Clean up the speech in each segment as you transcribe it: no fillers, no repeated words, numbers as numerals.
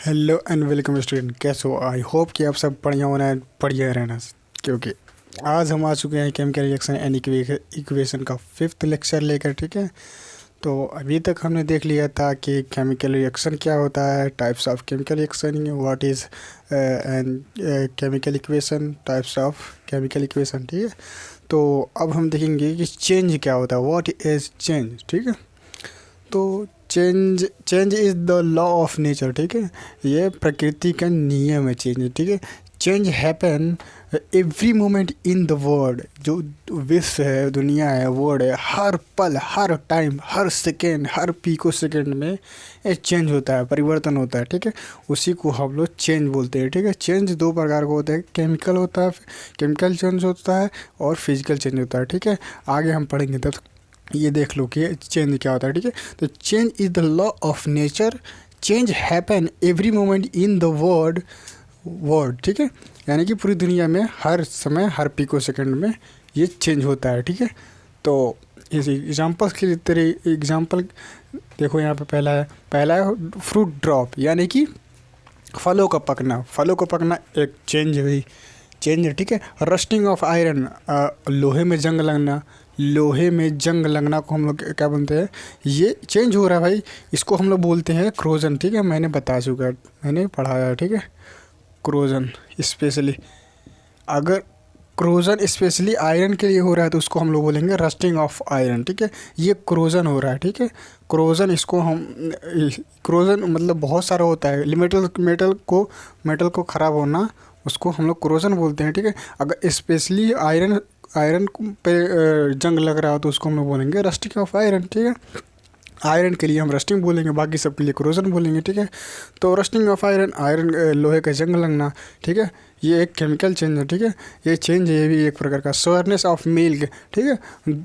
Hello and welcome student, कैसे हो? I hope कि आप सब बढ़िया होना है, बढ़िया रहना। क्योंकि आज हम आ चुके हैं केमिकल रिएक्शन एंड इक्वेशन का फिफ्थ लेक्चर लेकर। ठीक है, तो अभी तक हमने देख लिया था कि केमिकल रिएक्शन क्या होता है, types of chemical reaction, what is and chemical equation, types of chemical equation. ठीक है, तो अब हम देखेंगे कि चेंज क्या होता है, व्हाट इज़ चेंज। ठीक है, तो change change is the law of nature. ठीक है, ये प्रकृति का नियम है चेंज। ठीक है, change happen every moment in the world. जो विश्व है, दुनिया है, वर्ल्ड है, हर पल, हर टाइम, हर सेकेंड, हर पीको सेकेंड में एक चेंज होता है, परिवर्तन होता है। ठीक है, उसी को हम लोग चेंज बोलते हैं। ठीक है, चेंज दो प्रकार का होता है, केमिकल होता है, केमिकल चेंज होता है और फिजिकल चेंज होता है। ठीक है, आगे हम पढ़ेंगे, तब ये देख लो कि चेंज क्या होता है। ठीक है, तो change is the law of nature. Change happen every moment in the world. ठीक है, यानी कि पूरी दुनिया में हर समय, हर पिको सेकंड में ये चेंज होता है। ठीक है, तो इस एग्जांपल्स के तरह एग्जांपल देखो, यहाँ पे पहला है फ्रूट ड्रॉप, यानी कि फलों का पकना। फलों का पकना एक चेंज हुई, चेंज है। ठीक है, रस्टिंग ऑफ आयरन, लोहे में जंग लगना। लोहे में जंग लगना को हम लोग क्या बोलते हैं, ये चेंज हो रहा है भाई, इसको हम लोग बोलते हैं क्रोजन। ठीक है, मैंने बता चुका है, मैंने पढ़ाया है। ठीक है, क्रोजन स्पेशली, अगर क्रोजन स्पेशली आयरन के लिए हो रहा है तो उसको हम लोग बोलेंगे रस्टिंग ऑफ आयरन। ठीक है, ये क्रोजन हो रहा है। ठीक है, क्रोजन, इसको हम क्रोजन मतलब बहुत सारा होता है, मेटल को ख़राब होना, उसको हम लोग क्रोजन बोलते हैं। ठीक है, अगर स्पेशली आयरन आयरन पे जंग लग रहा हो तो उसको हम लोग बोलेंगे रस्टिंग ऑफ आयरन। ठीक है, आयरन के लिए हम रस्टिंग बोलेंगे, बाकी सब के लिए क्रोजन बोलेंगे। ठीक है, तो रस्टिंग ऑफ आयरन, आयरन लोहे का जंग लगना। ठीक है, ये एक केमिकल चेंज है। ठीक है, ये चेंज है, ये भी एक प्रकार का। Soreness of milk. ठीक है,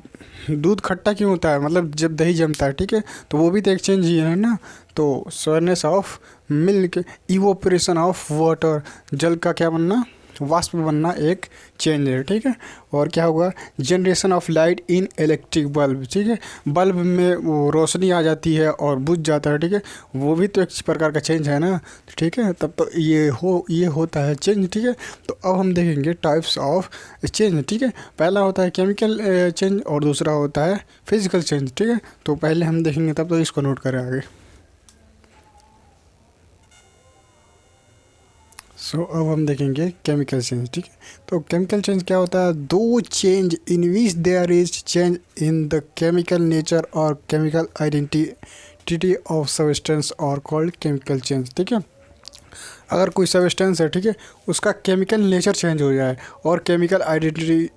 दूध खट्टा क्यों होता है, मतलब जब दही जमता है। ठीक है, तो वो भी तो एक चेंज ही है ना। तो soreness of milk, evaporation of water, जल का क्या बनना, वाष्प बनना, एक चेंज है। ठीक है, और क्या होगा, generation of light in electric bulb. ठीक है, बल्ब में वो रोशनी आ जाती है और बुझ जाता है। ठीक है, वो भी तो एक प्रकार का चेंज है ना। ठीक है, तब तो ये होता है चेंज। ठीक है, तो अब हम देखेंगे टाइप्स ऑफ चेंज। ठीक है, पहला होता है केमिकल चेंज और दूसरा होता है फिजिकल चेंज। ठीक है, तो पहले हम देखेंगे, तब तो इसको नोट करें आगे। अब हम देखेंगे केमिकल चेंज। ठीक है, तो केमिकल चेंज क्या होता है, दो change in which there is change in the chemical nature और केमिकल आइडेंटिटी ऑफ सब्सटेंस और कॉल्ड केमिकल चेंज। ठीक है, अगर कोई सब्सटेंस है, ठीक है, उसका केमिकल नेचर चेंज हो जाए और केमिकल आइडेंटिटी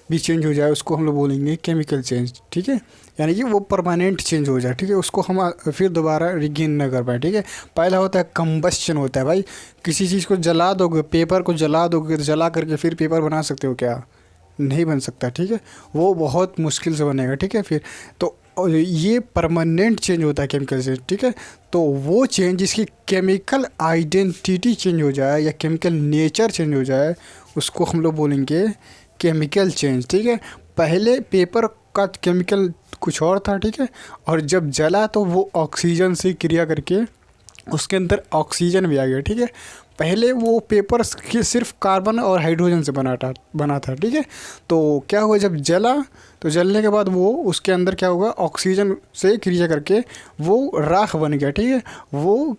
भी चेंज हो जाए, उसको हम लोग बोलेंगे केमिकल चेंज। ठीक है, यानी कि वो परमानेंट चेंज हो जाए। ठीक है, उसको हम फिर दोबारा रिगेन न कर पाए। ठीक है, पहला होता है कंबस्शन होता है भाई, किसी चीज़ को जला दोगे, पेपर को जला दोगे तो जला करके फिर पेपर बना सकते हो क्या? नहीं बन सकता। ठीक है, वो बहुत मुश्किल से बनेगा। ठीक है, फिर तो ये परमानेंट चेंज होता है केमिकल चेंज। ठीक है, तो वो चेंज जिसकी केमिकल आइडेंटिटी चेंज हो जाए या केमिकल नेचर चेंज हो जाए, उसको हम लोग बोलेंगे केमिकल चेंज। ठीक है, पहले पेपर का केमिकल कुछ और था। ठीक है, और जब जला तो वो ऑक्सीजन से क्रिया करके उसके अंदर ऑक्सीजन भी आ गया। ठीक है, पहले वो पेपर सिर्फ कार्बन और हाइड्रोजन से बना था। ठीक है, तो क्या हुआ, जब जला तो जलने के बाद वो उसके अंदर क्या होगा, ऑक्सीजन से क्रिया करके वो राख बन गया। ठीक है, वो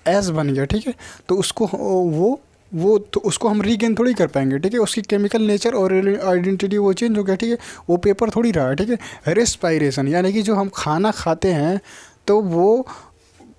ऐश बन गया। ठीक है, तो उसको वो तो उसको हम रीगेन थोड़ी कर पाएंगे। ठीक है, उसकी केमिकल नेचर और आइडेंटिटी वो चेंज हो गया। ठीक है, वो पेपर थोड़ी रहा है। ठीक है, रेस्पायरेशन, यानी कि जो हम खाना खाते हैं तो वो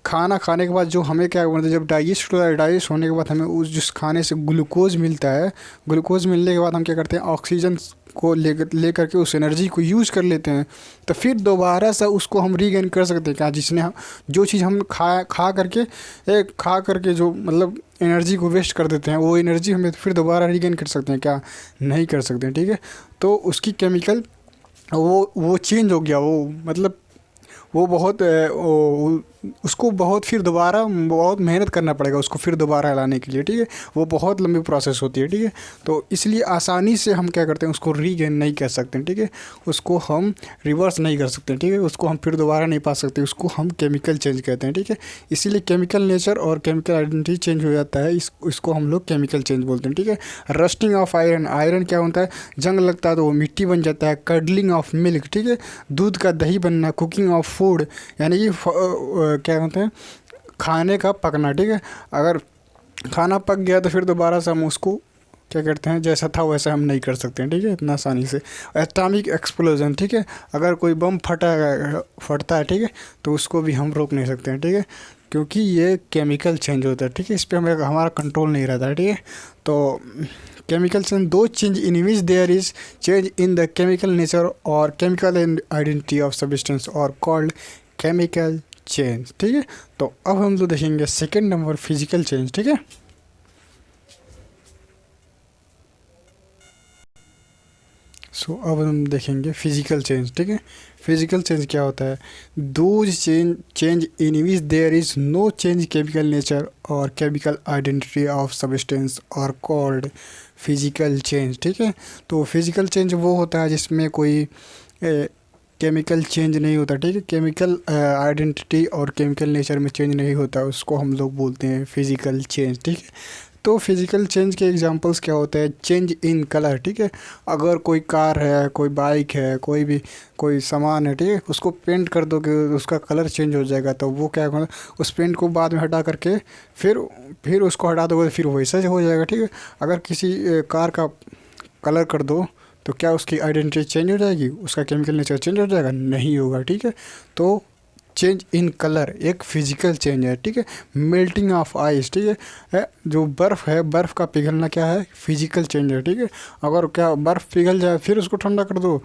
खाना खाने के बाद जो हमें क्या बोलते हैं, जब डाइजेस्ट होता है, डाइजेस्ट होने के बाद हमें उस जिस खाने से ग्लूकोज मिलता है, ग्लूकोज मिलने के बाद हम क्या करते हैं, ऑक्सीजन को ले करके उस एनर्जी को यूज़ कर लेते हैं, तो फिर दोबारा से उसको हम रीगेन कर सकते हैं क्या, जिसने हम जो चीज़ हम खा करके जो मतलब एनर्जी को वेस्ट कर देते हैं, वो एनर्जी हमें फिर दोबारा रीगेन कर सकते हैं क्या? नहीं कर सकते हैं। ठीक है, तो उसकी केमिकल वो चेंज हो गया, वो मतलब वो बहुत उसको बहुत फिर दोबारा बहुत मेहनत करना पड़ेगा उसको फिर दोबारा लाने के लिए, ठीक है। वो बहुत लंबी प्रोसेस होती है, ठीक है। तो इसलिए आसानी से हम क्या करते हैं, उसको रीगेन नहीं कर सकते, ठीक है। उसको हम रिवर्स नहीं कर सकते, ठीक है। उसको हम फिर दोबारा नहीं पा सकते, उसको हम केमिकल चेंज कहते हैं, ठीक है। इसीलिए केमिकल नेचर और केमिकल आइडेंटिटी चेंज हो जाता है, इसको हम लोग केमिकल चेंज बोलते हैं, ठीक है। रस्टिंग ऑफ आयरन, आयरन क्या होता है, जंग लगता है तो वो मिट्टी बन जाता है। कर्डलिंग ऑफ मिल्क, ठीक है, दूध का दही बनना। कुकिंग ऑफ फूड, यानी कि क्या होता है, खाने का पकना, ठीक है। अगर खाना पक गया तो फिर दोबारा से हम उसको क्या करते हैं, जैसा था वैसा हम नहीं कर सकते हैं, ठीक है, इतना आसानी से। एटॉमिक एक्सप्लोजन, ठीक है, अगर कोई बम फटता है, ठीक है, तो उसको भी हम रोक नहीं सकते हैं, ठीक है, क्योंकि ये केमिकल चेंज होता है, ठीक है। इस पर हमें हमारा कंट्रोल नहीं रहता है, ठीक है। तो केमिकल चेंज, दो change in which there is change in the chemical nature और केमिकल आइडेंटिटी ऑफ सब्सटेंस और कॉल्ड केमिकल चेंज, ठीक है। तो अब हम लोग देखेंगे सेकेंड नंबर फिजिकल चेंज, ठीक है। अब हम देखेंगे फिजिकल चेंज, ठीक है। फिजिकल चेंज क्या होता है, those change in which there is no change chemical nature और केमिकल आइडेंटिटी ऑफ सब्सटेंस और कॉल्ड फिजिकल चेंज, ठीक है। तो फिजिकल चेंज वो होता है जिसमें कोई केमिकल चेंज नहीं होता, ठीक है। केमिकल आइडेंटिटी और केमिकल नेचर में चेंज नहीं होता, उसको हम लोग बोलते हैं फिजिकल चेंज, ठीक है। तो फिजिकल चेंज के एग्जांपल्स क्या होते हैं, चेंज इन कलर, ठीक है। अगर कोई कार है, कोई बाइक है, कोई सामान है, ठीक है, उसको पेंट कर दो कि उसका कलर चेंज हो जाएगा, तो वो क्या होगा, उस पेंट को बाद में हटा करके फिर उसको हटा दोगे तो फिर वैसा ही हो जाएगा, ठीक है। अगर किसी कार का कलर कर दो तो क्या उसकी आइडेंटिटी चेंज हो जाएगी, उसका केमिकल नेचर चेंज हो जाएगा, नहीं होगा, ठीक है। तो चेंज इन कलर एक फिजिकल चेंज है, ठीक है। मेल्टिंग ऑफ आइस, ठीक है, जो बर्फ़ है, बर्फ़ का पिघलना क्या है, फिजिकल चेंज है, ठीक है। अगर क्या बर्फ़ पिघल जाए फिर उसको ठंडा कर दो,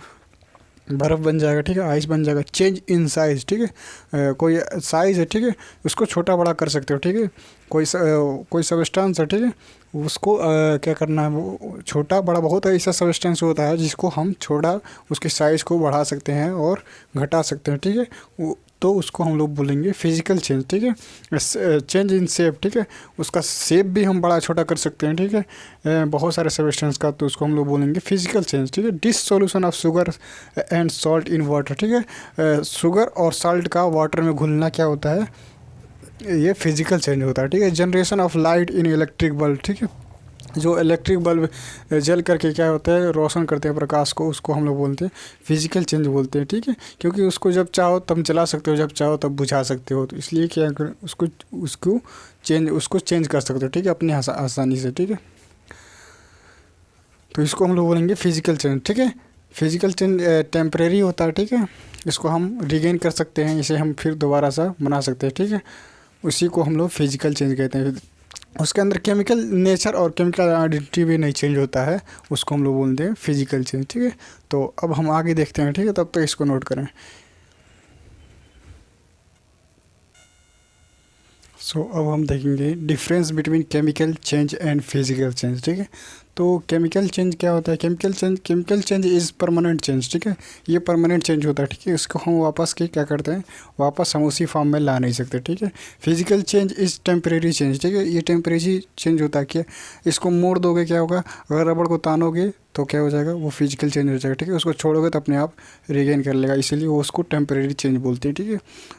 बर्फ़ बन जाएगा, ठीक है, आइस बन जाएगा। चेंज इन साइज़, ठीक है, कोई साइज़ है, ठीक है, उसको छोटा बड़ा कर सकते हो, ठीक है। कोई सब्सटेंस है, ठीक है, उसको क्या करना है, वो छोटा बड़ा बहुत ऐसा सब्सटेंस होता है जिसको हम छोटा उसके साइज़ को बढ़ा सकते हैं और घटा सकते हैं, ठीक है। तो उसको हम लोग बोलेंगे फिजिकल चेंज, ठीक है। चेंज इन शेप, ठीक है, उसका शेप भी हम बड़ा छोटा कर सकते हैं, ठीक है, बहुत सारे सब्सटेंस का, तो उसको हम लोग बोलेंगे फिजिकल चेंज, ठीक है। Dissolution of sugar and salt in water, ठीक है, शुगर और सॉल्ट का वाटर में घुलना क्या होता है, ये फिजिकल चेंज होता है, ठीक है। Generation of light in electric bulb, ठीक है, जो इलेक्ट्रिक बल्ब जल करके क्या होता है, रोशन करते हैं प्रकाश को, उसको हम लोग बोलते हैं फिजिकल चेंज बोलते हैं, ठीक है। क्योंकि उसको जब चाहो तब जला सकते हो, जब चाहो तब बुझा सकते हो, तो इसलिए क्या कर उसको चेंज कर सकते हो, ठीक है, अपनी आसानी से, ठीक है। तो इसको हम लोग बोलेंगे फिजिकल चेंज, ठीक है। फिजिकल चेंज टेम्परेरी होता है, ठीक है, इसको हम रिगेन कर सकते हैं, इसे हम फिर दोबारा सा बना सकते हैं, ठीक है। उसी को हम लोग फिजिकल चेंज कहते हैं। उसके अंदर केमिकल नेचर और केमिकल आइडेंटिटी भी नहीं चेंज होता है, उसको हम लोग बोलते हैं फिजिकल चेंज, ठीक है। तो अब हम आगे देखते हैं, ठीक है, तब तक इसको नोट करें। अब हम देखेंगे difference between chemical change and physical change, ठीक है। तो केमिकल चेंज क्या होता है, chemical change is permanent change, ठीक है, ये परमानेंट चेंज होता है, ठीक है। इसको हम वापस के क्या करते हैं, वापस हम उसी फॉर्म में ला नहीं सकते, ठीक है। Physical change is temporary change, ठीक है, ये टेम्परेरी चेंज होता है। क्या इसको मोड़ दोगे क्या होगा, अगर रबड़ को तानोगे तो क्या हो जाएगा, वो फिजिकल चेंज हो जाएगा, ठीक है। उसको छोड़ोगे तो अपने आप रिगेन कर लेगा, इसीलिए वो उसको टेम्परेरी चेंज बोलते हैं, ठीक है।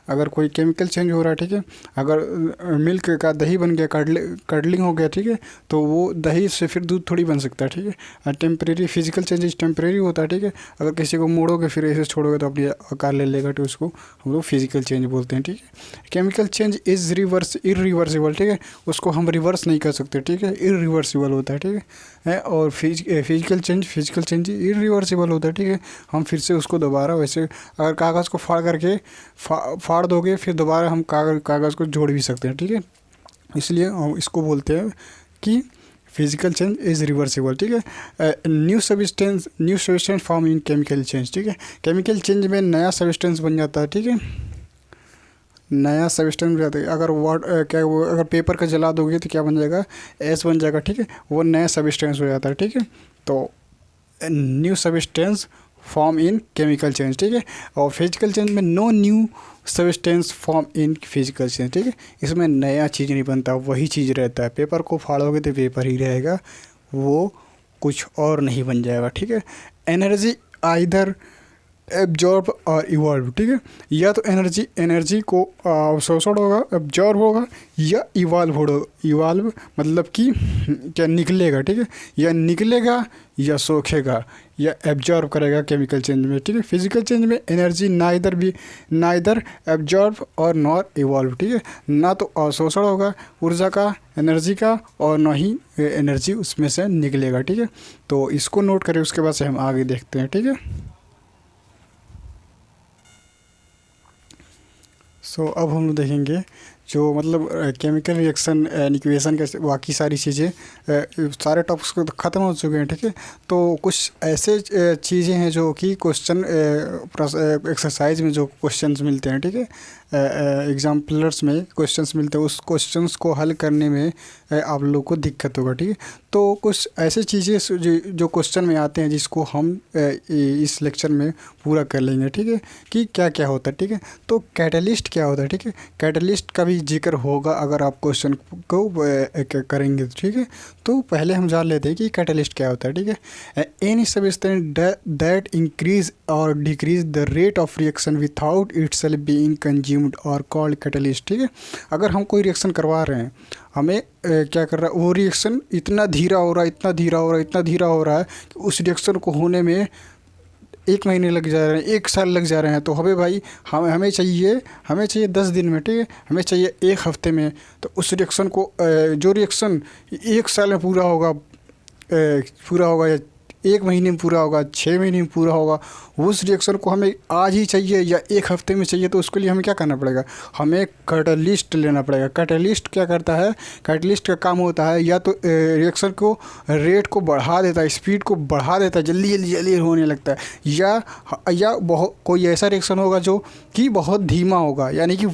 अगर कोई केमिकल चेंज हो रहा है, ठीक है, अगर मिल्क का दही बन गया, कर्डलिंग हो गया, ठीक है, तो वो दही से फिर दूध थोड़ी बन सकता है, ठीक है। टेम्परेरी फिजिकल चेंजेस टेम्परेरी होता है, ठीक है। अगर किसी को मोड़ोगे फिर ऐसे छोड़ोगे तो अपनी आकार ले लेगा, तो उसको हम लोग फिजिकल चेंज बोलते हैं, ठीक है। केमिकल चेंज इज़ इरिवर्सिबल, ठीक है, उसको हम रिवर्स नहीं कर सकते, ठीक है, इरिवर्सिबल होता है, ठीक है। और फिजिकल चेंज इरिवर्सिबल होता है, ठीक है, हम फिर से उसको दोबारा वैसे अगर कागज़ को फाड़ दोगे फिर दोबारा हम कागज़ को जोड़ भी सकते हैं, ठीक है। इसलिए हम इसको बोलते हैं कि फिजिकल चेंज इज़ रिवर्सिबल, ठीक है। New substance form in chemical change, ठीक है, केमिकल चेंज में नया सब्सटेंस बन जाता है, ठीक है, नया सब्सटेंस बन जाता है। अगर पेपर का जला दोगे तो क्या बन जाएगा, एस बन जाएगा, ठीक है, वो नया सब्सटेंस हो जाता है, ठीक है। तो new substance form in chemical change, ठीक है। और फिजिकल चेंज में no new substance form in physical change, ठीक है। इसमें नया चीज़ नहीं बनता, वही चीज़ रहता है। पेपर को फाड़ोगे तो पेपर ही रहेगा, वो कुछ और नहीं बन जाएगा, ठीक है। एनर्जी आइदर एब्जॉर्ब और इवॉल्व, ठीक है। या तो एनर्जी को अवशोषण होगा, एब्जॉर्ब होगा, या इवॉल्व होगा। इवॉल्व मतलब कि क्या निकलेगा, ठीक है। या निकलेगा या सोखेगा या एब्जॉर्ब करेगा केमिकल चेंज में, ठीक है। फिजिकल चेंज में एनर्जी नाइदर एब्जॉर्ब और नॉर इवॉल्व, ठीक है। ना तो अवशोषण होगा ऊर्जा का, एनर्जी का, और ना ही एनर्जी उसमें से निकलेगा, ठीक है। तो इसको नोट करें, उसके बाद से हम आगे देखते हैं, ठीक है। अब हम लोग देखेंगे जो मतलब केमिकल रिएक्शन इक्वेशन के बाकी सारी चीज़ें, सारे टॉपिक्स को तो ख़त्म हो चुके हैं, ठीक है। तो कुछ ऐसे चीज़ें हैं जो कि क्वेश्चन एक्सरसाइज में जो क्वेश्चंस मिलते हैं, ठीक है, एग्जाम्पलर्स में क्वेश्चंस मिलते हैं, उस क्वेश्चंस को हल करने में आप लोग को दिक्कत होगा, ठीक है। तो कुछ ऐसे चीज़ें जो क्वेश्चन में आते हैं जिसको हम इस लेक्चर में पूरा कर लेंगे, ठीक है, कि क्या क्या होता है, ठीक है। तो कैटलिस्ट क्या होता है, ठीक है। कैटलिस्ट का भी जिक्र होगा अगर आप क्वेश्चन को करेंगे तो, ठीक है। तो पहले हम जान लेते हैं कि कैटलिस्ट क्या होता है, ठीक है। एनी सब्सटेंस दैट इंक्रीज और decrease the rate of reaction without itself being consumed और कॉल्ड कैटलिस्ट, ठीक है। अगर हम कोई रिएक्शन करवा रहे हैं, हमें क्या कर रहा है, वो रिएक्शन इतना धीरा हो रहा है, इतना धीरा हो रहा है, इतना धीरा हो रहा है कि उस रिएक्शन को होने में 1 महीने लग जा रहे हैं, 1 साल लग जा रहे हैं। तो हमें भाई हमें चाहिए 10 दिन में, ठीक है, हमें चाहिए 1 हफ्ते में। तो उस रिएक्शन को जो रिएक्शन 1 साल में पूरा होगा या 1 महीने में पूरा होगा, 6 महीने में पूरा होगा, उस रिएक्शन को हमें आज ही चाहिए या 1 हफ्ते में चाहिए। तो उसके लिए हमें क्या करना पड़ेगा, हमें कैटलिस्ट लेना पड़ेगा। कैटलिस्ट क्या करता है, कैटलिस्ट का काम होता है या तो रिएक्शन को रेट को बढ़ा देता है, स्पीड को बढ़ा देता है, जल्दी होने लगता है, या बहुत कोई ऐसा रिएक्शन होगा जो कि बहुत धीमा होगा, यानी कि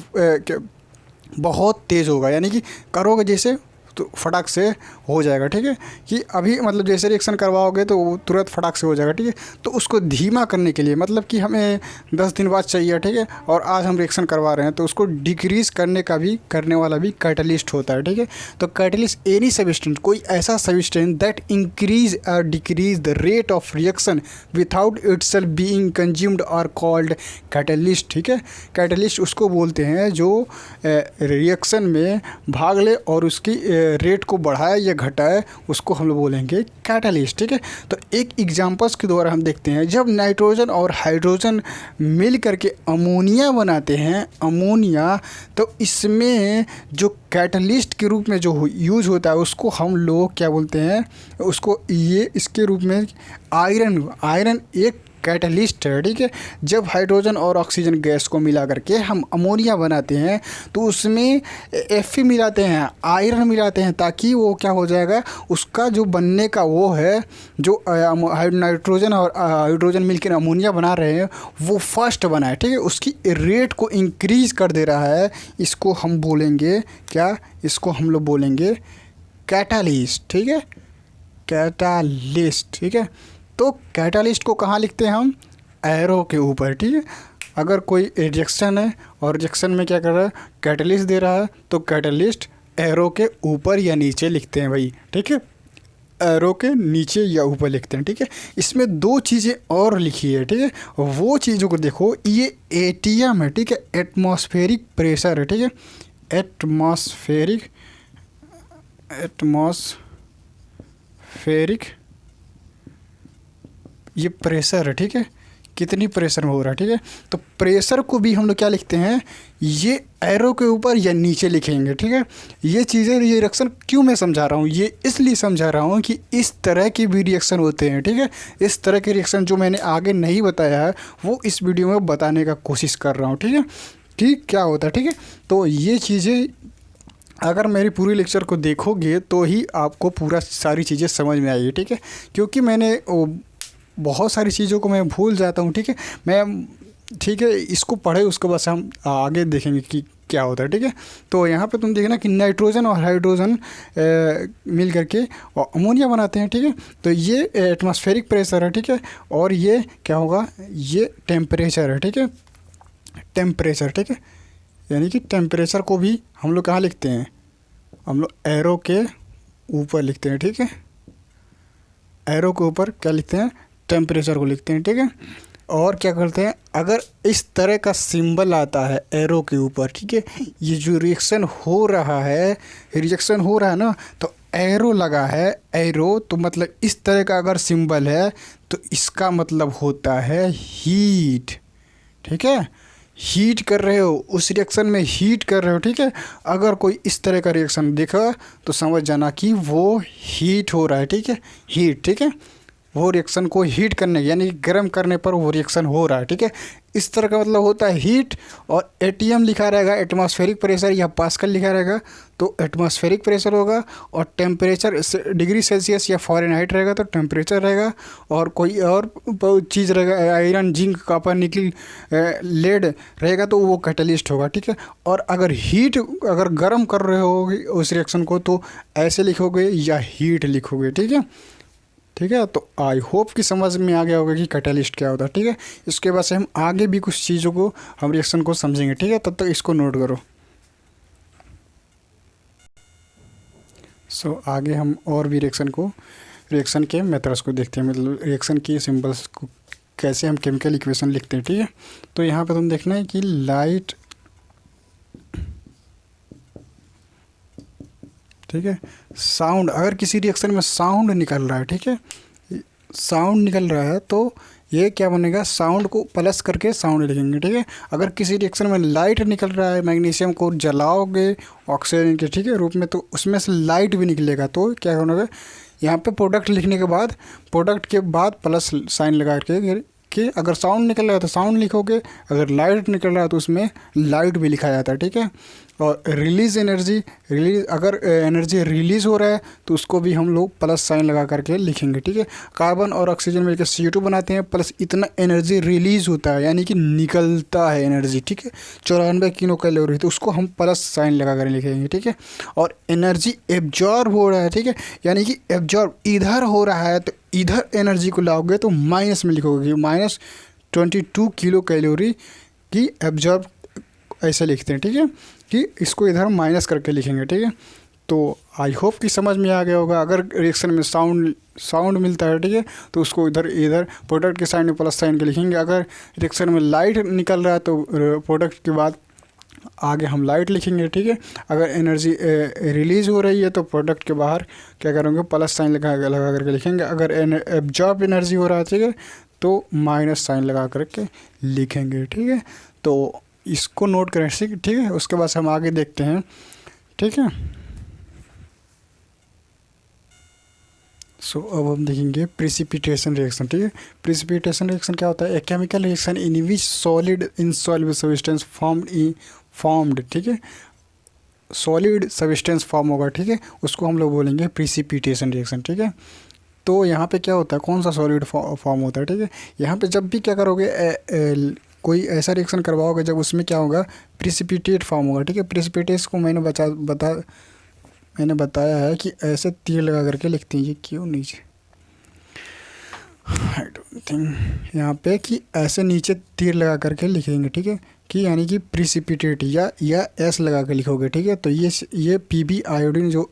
बहुत तेज़ होगा, यानी कि करोगे जैसे तो फटाक से हो जाएगा, ठीक है। कि अभी मतलब जैसे रिएक्शन करवाओगे तो वो तुरंत फटाक से हो जाएगा, ठीक है। तो उसको धीमा करने के लिए मतलब कि हमें 10 दिन बाद चाहिए, ठीक है, और आज हम रिएक्शन करवा रहे हैं, तो उसको डिक्रीज़ करने वाला भी कैटलिस्ट होता है, ठीक है। तो कैटलिस्ट एनी सब्सटेंस, कोई ऐसा सब्सटेंस दैट इंक्रीज और decrease the rate of reaction without itself being consumed और कॉल्ड कैटलिस्ट, ठीक है। कैटलिस्ट उसको बोलते हैं जो रिएक्शन में भाग ले और उसकी रेट को बढ़ाए या घटाए, उसको हम लोग बोलेंगे कैटलिस्ट, ठीक है। तो एक एग्जांपल्स के द्वारा हम देखते हैं, जब नाइट्रोजन और हाइड्रोजन मिल करके अमोनिया बनाते हैं, अमोनिया, तो इसमें जो कैटलिस्ट के रूप में जो यूज होता है उसको हम लोग क्या बोलते हैं, उसको ये इसके रूप में आयरन एक कैटलिस्ट है, ठीक है। जब हाइड्रोजन और ऑक्सीजन गैस को मिला करके हम अमोनिया बनाते हैं तो उसमें Fe मिलाते हैं, आयरन मिलाते हैं, ताकि वो क्या हो जाएगा, उसका जो बनने का वो है, जो नाइट्रोजन और हाइड्रोजन मिलकर अमोनिया बना रहे हैं वो फर्स्ट बना है, ठीक है। उसकी रेट को इंक्रीज कर दे रहा है, इसको हम बोलेंगे क्या, इसको हम लोग बोलेंगे कैटालिस्ट, ठीक है, कैटालिस्ट, ठीक है। तो कैटालिस्ट को कहाँ लिखते हैं हम, एरो के ऊपर, ठीक है। अगर कोई रिएक्शन है और रिएक्शन में क्या कर रहा है, कैटालिस्ट दे रहा है, तो कैटालिस्ट एरो के ऊपर या नीचे लिखते हैं भाई, ठीक है, एरो के नीचे या ऊपर लिखते हैं, ठीक है। इसमें 2 चीज़ें और लिखी है, ठीक है, वो चीज़ों को देखो, ये एटीएम है, ठीक है, एटमॉस्फेरिक प्रेशर है, ठीक है, एटमॉस्फेरिक ये प्रेशर है, ठीक है, कितनी प्रेशर में हो रहा है, ठीक है। तो प्रेशर को भी हम लोग क्या लिखते हैं, ये एरो के ऊपर या नीचे लिखेंगे, ठीक है। ये चीज़ें, ये रिएक्शन क्यों मैं समझा रहा हूँ, ये इसलिए समझा रहा हूँ कि इस तरह के भी रिएक्शन होते हैं, ठीक है। इस तरह के रिएक्शन जो मैंने आगे नहीं बताया है वो इस वीडियो में बताने का कोशिश कर रहा हूँ, ठीक है, कि क्या होता है, ठीक है। तो ये चीज़ें अगर मेरी पूरी लेक्चर को देखोगे तो ही आपको पूरा सारी चीज़ें समझ में आएगी, ठीक है। क्योंकि मैंने बहुत सारी चीज़ों को मैं भूल जाता हूँ, ठीक है। ठीक है, इसको पढ़े उसके बाद हम आगे देखेंगे कि क्या होता है, ठीक है। तो यहाँ पे तुम देखना कि नाइट्रोजन और हाइड्रोजन मिल करके और अमोनिया बनाते हैं, ठीक है। तो ये एटमॉस्फेरिक प्रेशर है, ठीक है। और ये क्या होगा, ये टेम्परेचर है, ठीक है, टेम्परेचर, ठीक है। यानी कि टेम्परेचर को भी हम लोग कहाँ लिखते हैं, हम लोग एरो के ऊपर लिखते हैं, ठीक है। एरो के ऊपर क्या लिखते हैं, टेम्परेचर को लिखते हैं, ठीक है। और क्या करते हैं, अगर इस तरह का सिंबल आता है एरो के ऊपर, ठीक है, ये जो रिएक्शन हो रहा है ना, तो एरो लगा है, एरो तो मतलब इस तरह का अगर सिंबल है तो इसका मतलब होता है हीट, ठीक है। हीट कर रहे हो, उस रिएक्शन में हीट कर रहे हो, ठीक है। अगर कोई इस तरह का रिएक्शन दिखा तो समझ जाना कि वो हीट हो रहा है, ठीक है, हीट, ठीक है। वो रिएक्शन को हीट करने यानी गर्म करने पर वो रिएक्शन हो रहा है, ठीक है। इस तरह का मतलब होता है हीट। और एटीएम लिखा रहेगा, एटमॉस्फेरिक प्रेशर या पास्कल लिखा रहेगा, तो एटमॉस्फेरिक प्रेशर होगा। और टेम्परेचर डिग्री सेल्सियस या फ़ारेनहाइट रहेगा तो टेम्परेचर रहेगा। और कोई और चीज़ रहेगा, आयरन, जिंक, कॉपर, निकल, लेड रहेगा तो वो कैटलिस्ट होगा, ठीक है। और अगर गर्म कर रहे हो उस रिएक्शन को तो ऐसे लिखोगे या हीट लिखोगे, ठीक है, ठीक है। तो आई होप कि समझ में आ गया होगा कि कैटलिस्ट क्या होता है, ठीक है। इसके बाद से हम आगे भी कुछ चीज़ों को, हम रिएक्शन को समझेंगे, ठीक है। तब तक इसको नोट करो। आगे हम और भी रिएक्शन के मेथड्स को देखते हैं, मतलब रिएक्शन की सिंबल्स को कैसे हम केमिकल इक्वेशन लिखते हैं, ठीक है। तो यहाँ पे तुम देखना है कि लाइट, ठीक है, साउंड, अगर किसी रिएक्शन में साउंड निकल रहा है, ठीक है, साउंड निकल रहा है तो ये क्या बनेगा, साउंड को प्लस करके साउंड लिखेंगे, ठीक है। अगर किसी रिएक्शन में लाइट निकल रहा है, मैग्नीशियम को जलाओगे ऑक्सीजन के, ठीक है, रूप में, तो उसमें से लाइट भी निकलेगा, तो क्या होगा, यहाँ पे प्रोडक्ट लिखने के बाद, प्रोडक्ट के बाद प्लस साइन लगा के कि अगर साउंड निकल रहा है तो साउंड लिखोगे, अगर लाइट निकल रहा है तो उसमें लाइट भी लिखा जाता है, ठीक है। और अगर एनर्जी रिलीज़ हो रहा है तो उसको भी हम लोग प्लस साइन लगा करके लिखेंगे, ठीक है। कार्बन और ऑक्सीजन मिलकर CO2 बनाते हैं, प्लस इतना एनर्जी रिलीज़ होता है यानी कि निकलता है एनर्जी, ठीक है, 94 किलो कैलोरी, तो उसको हम प्लस साइन लगा कर लिखेंगे, ठीक है। और एनर्जी एब्जॉर्ब हो रहा है, ठीक है, यानी कि एब्जॉर्ब इधर हो रहा है तो इधर एनर्जी को लाओगे तो माइनस में लिखोगे, -22 किलो कैलोरी की एब्जॉर्ब, ऐसे लिखते हैं, ठीक है, कि इसको इधर माइनस करके लिखेंगे, ठीक है। तो आई होप कि समझ में आ गया होगा। अगर रिएक्शन में साउंड मिलता है, ठीक है, तो उसको इधर प्रोडक्ट के साइड में प्लस साइन के लिखेंगे। अगर रिएक्शन में लाइट निकल रहा है तो प्रोडक्ट के बाद आगे हम लाइट लिखेंगे, ठीक है। अगर एनर्जी रिलीज़ हो रही है तो प्रोडक्ट के बाहर क्या करेंगे, प्लस साइन लगा करके लिखेंगे। अगर एब्जॉर्ब एनर्जी हो रहा है, ठीक है, तो माइनस साइन लगा करके लिखेंगे, ठीक है। तो इसको नोट करें, ठीक है। उसके बाद हम आगे देखते हैं, ठीक है। अब हम देखेंगे प्रिसिपिटेशन रिएक्शन, ठीक है। प्रिसिपिटेशन रिएक्शन क्या होता है, a chemical reaction in which solid insoluble substance formed, ठीक है, सॉलिड सब्सटेंस फॉर्म होगा, ठीक है, उसको हम लोग बोलेंगे प्रिसिपिटेशन रिएक्शन, ठीक है। तो यहाँ पे क्या होता है, कौन सा सॉलिड फॉर्म होता है, ठीक है। यहाँ पे जब भी क्या करोगे, कोई ऐसा रिएक्शन करवाओगे जब उसमें क्या होगा, प्रिसिपिटेट फॉर्म होगा, ठीक है। प्रिसिपिटेट को मैंने बताया है कि ऐसे तीर लगा करके लिखते हैं, ये क्यों नीचे, आई डोंट थिंक, यहाँ पे कि ऐसे नीचे तीर लगा करके लिखेंगे, ठीक है, कि यानी कि प्रिसिपिटेट या एस लगा के लिखोगे, ठीक है। तो ये PB आयोडीन जो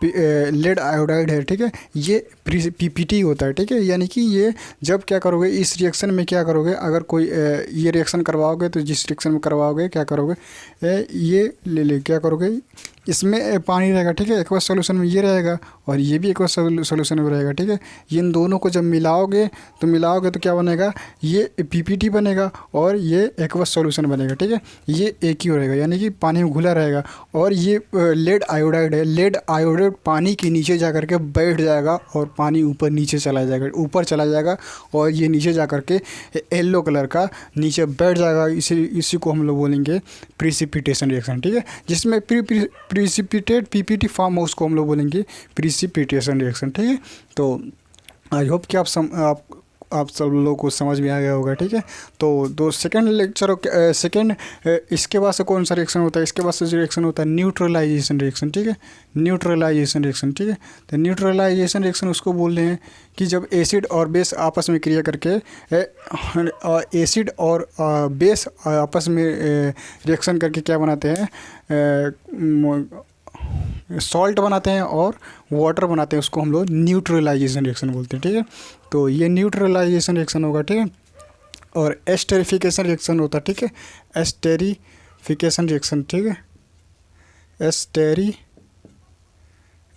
लेड आयोडाइड है, ठीक है, ये PPT होता है, ठीक है। यानी कि ये जब क्या करोगे, इस रिएक्शन में क्या करोगे, अगर कोई ये रिएक्शन करवाओगे तो जिस रिएक्शन में करवाओगे क्या करोगे, ये ले क्या करोगे, इसमें पानी रहेगा, ठीक है, एक्वस सॉल्यूशन में ये रहेगा और ये भी एक्वस सॉल्यूशन में रहेगा, ठीक है। इन दोनों को जब मिलाओगे तो क्या बनेगा, ये PPT बनेगा और ये एक्वस सॉल्यूशन बनेगा, ठीक है। ये एक ही रहेगा यानी कि पानी में घुला रहेगा। और ये लेड आयोडाइड है, लेड आयोडाइड पानी के नीचे जा कर के बैठ जाएगा और पानी ऊपर चला जाएगा और ये नीचे जा कर के येलो कलर का नीचे बैठ जाएगा। इसी को हम लोग बोलेंगे प्रिसिपिटेशन रिएक्शन, ठीक है। जिसमें प्रिसिपिटेट PPT फॉर्म हो उसको हम लोग बोलेंगे प्रिसिपिटेशन रिएक्शन, ठीक है। तो आई होप कि आप सब लोगों को समझ में आ गया होगा, ठीक है। तो सेकंड लेक्चर सेकंड इसके बाद से कौन सा रिएक्शन होता है, इसके बाद से जो रिएक्शन होता है न्यूट्रलाइजेशन रिएक्शन, ठीक है, न्यूट्रलाइजेशन रिएक्शन, ठीक है। तो न्यूट्रलाइजेशन रिएक्शन उसको बोल रहे हैं कि जब एसिड और बेस आपस में क्रिया करके एसिड और बेस आपस में रिएक्शन करके क्या बनाते हैं, सॉल्ट बनाते हैं और वाटर बनाते हैं, उसको हम लोग न्यूट्रलाइजेशन रिएक्शन बोलते हैं, ठीक है। तो ये न्यूट्रलाइजेशन रिएक्शन होगा, ठीक है। और एस्टेरिफिकेशन रिएक्शन होता है, ठीक है, एस्टेरिफिकेशन रिएक्शन, ठीक है,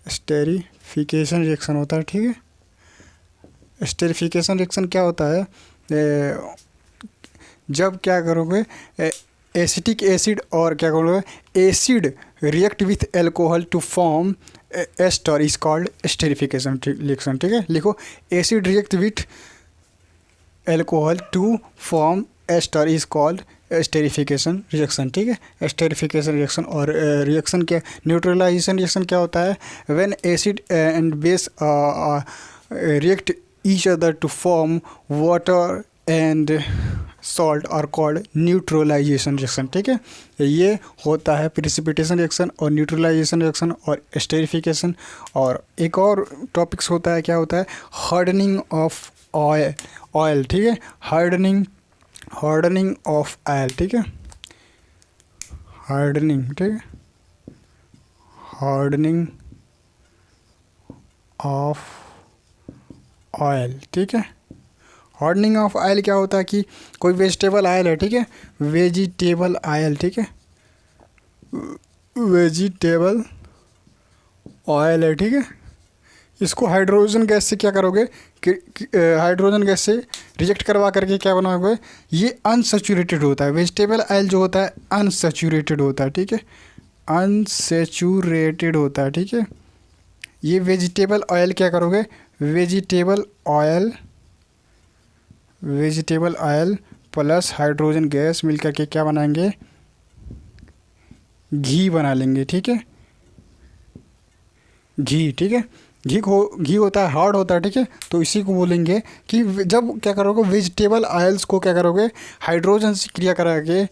एस्टेरिफिकेशन रिएक्शन होता है, ठीक है। एस्टेरिफिकेशन रिएक्शन क्या होता है, जब क्या करोगे एसिटिक एसिड और क्या करोगे acid react with alcohol to form ester is called esterification reaction, ठीक है। लिखो acid react with alcohol to form ester is called esterification reaction, ठीक है, एस्टेरिफिकेशन रिएक्शन। और रिएक्शन क्या, न्यूट्रलाइजेशन रिएक्शन क्या होता है, when acid and base react each other to form water and salt are called neutralisation reaction, ठीक है। ये होता है प्रिसिपिटेशन रिएक्शन और न्यूट्रलाइजेशन रिएक्शन और एस्टेरिफिकेशन। और एक और टॉपिक्स होता है, क्या होता है, हार्डनिंग ऑफ ऑयल, ठीक है, हार्डनिंग ऑफ ऑयल, ठीक है, हार्डनिंग, ठीक है, हार्डनिंग ऑफ ऑयल, ठीक है। हार्डनिंग ऑफ ऑयल क्या होता है कि कोई वेजिटेबल ऑयल है, ठीक है, वेजिटेबल ऑयल, ठीक है, वेजिटेबल ऑयल है, ठीक है। इसको हाइड्रोजन गैस से क्या करोगे कि हाइड्रोजन गैस से रिजेक्ट करवा करके क्या बनाओगे, ये अनसैचुरेटेड होता है। वेजिटेबल ऑयल जो होता है अनसैचुरेटेड होता है, ठीक है, अनसैचुरेटेड होता है, ठीक है। ये वेजिटेबल ऑयल क्या करोगे, vegetable oil plus hydrogen gas मिल करके क्या बनाएंगे, घी बना लेंगे, ठीक है, घी, ठीक है। घी होता है हार्ड होता है, ठीक है। तो इसी को बोलेंगे कि जब क्या करोगे वेजिटेबल ऑयल्स को क्या करोगे हाइड्रोजन से क्रिया करा के,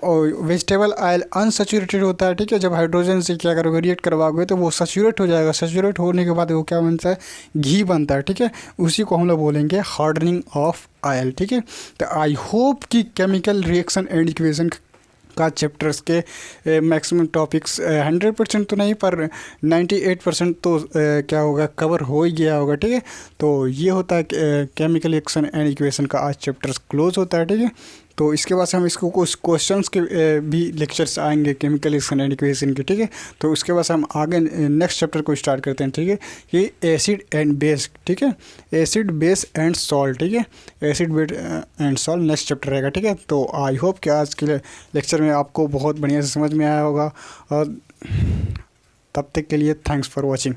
और वेजिटेबल ऑयल अनसैचुरेटेड होता है, ठीक है। जब हाइड्रोजन से क्या करोगे रिएक्ट करवाओगे तो वो सैचुरेट हो जाएगा, सैचुरेट होने के बाद वो क्या बनता है, घी बनता है, ठीक है। उसी को हम लोग बोलेंगे हार्डनिंग ऑफ ऑयल, ठीक है। तो आई होप कि केमिकल रिएक्शन एंड इक्वेशन का चैप्टर्स के मैक्सिमम टॉपिक्स 100% तो नहीं पर 98% तो क्या होगा कवर हो ही गया होगा, ठीक है। तो ये होता है केमिकल रिएक्शन एंड इक्वेशन का आज चैप्टर्स क्लोज होता है, ठीक है। तो इसके बाद से हम इसको कुछ क्वेश्चंस के भी लेक्चर्स आएंगे केमिकल रिएक्शन एंड इक्वेशन के, ठीक है। तो उसके बाद से हम आगे नेक्स्ट चैप्टर को स्टार्ट करते हैं, ठीक है। ये एसिड एंड बेस, ठीक है, एसिड बेस एंड सॉल्ट, ठीक है, acid base and salt next chapter रहेगा, ठीक है। तो आई होप कि आज के लेक्चर में आपको बहुत बढ़िया से समझ में आया होगा, और तब तक के लिए थैंक्स फॉर वॉचिंग।